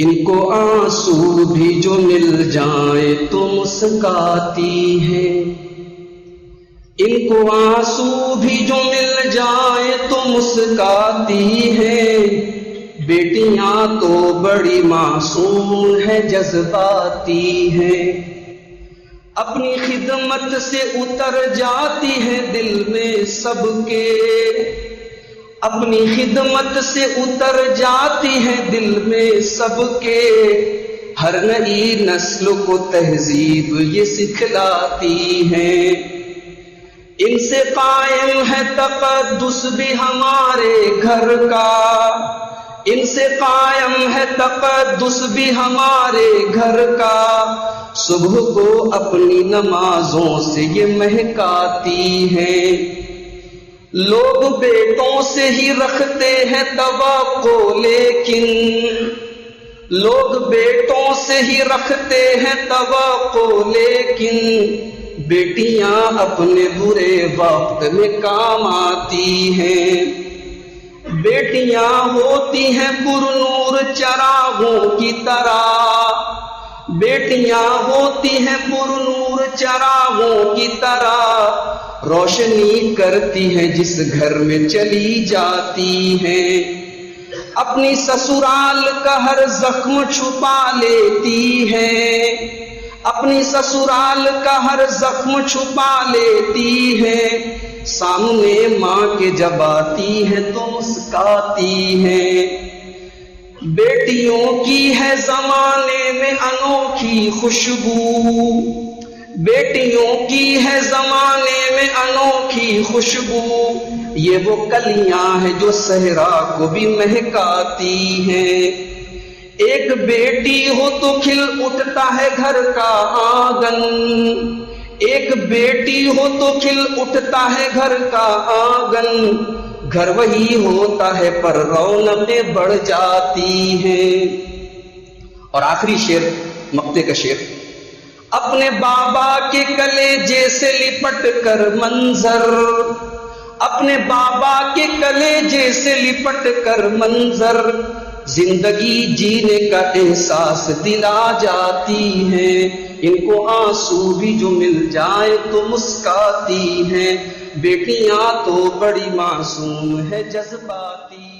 ان کو آنسو بھی جو مل جائیں تو مسکاتی ہیں، ان کو آنسو بھی جو مل جائیں تو مسکاتی ہیں۔ بیٹیاں تو بڑی معصوم ہے، جذباتی ہیں، اپنی خدمت سے اتر جاتی ہے دل میں سب کے، اپنی خدمت سے اتر جاتی ہے دل میں سب کے۔ ہر نئی نسل کو تہذیب یہ سکھلاتی ہیں، ان سے قائم ہے تقدس بھی ہمارے گھر کا، ان سے قائم ہے تقدس بھی ہمارے گھر کا۔ صبح کو اپنی نمازوں سے یہ مہکاتی ہیں، لوگ بیٹوں سے ہی رکھتے ہیں توقع، لیکن لوگ بیٹوں سے ہی رکھتے ہیں توقع، لیکن بیٹیاں اپنے برے وقت میں کام آتی ہیں۔ بیٹیاں ہوتی ہیں پر نور چراغوں کی طرح، بیٹیاں ہوتی ہیں پر نور چراغوں کی طرح، روشنی کرتی ہیں جس گھر میں چلی جاتی ہیں۔ اپنی سسرال کا ہر زخم چھپا لیتی ہیں، اپنی سسرال کا ہر زخم چھپا لیتی ہے۔ سامنے ماں کے جب آتی ہے تو مسکاتی ہے۔ بیٹیوں کی ہے زمانے میں انوکھی خوشبو، بیٹیوں کی ہے زمانے میں انوکھی خوشبو، یہ وہ کلیاں ہیں جو صحرا کو بھی مہکاتی ہیں۔ ایک بیٹی ہو تو کھل اٹھتا ہے گھر کا آنگن، ایک بیٹی ہو تو کھل اٹھتا ہے گھر کا آنگن، گھر وہی ہوتا ہے پر رونقیں بڑھ جاتی ہیں۔ اور آخری شعر مقطع کا شعر، اپنے بابا کے کلیجے سے لپٹ کر منظر، اپنے بابا کے کلیجے سے لپٹ کر منظر، زندگی جینے کا احساس دلا جاتی ہے۔ ان کو آنسو بھی جو مل جائے تو مسکاتی ہیں، بیٹیاں تو بڑی معصوم ہے، جذباتی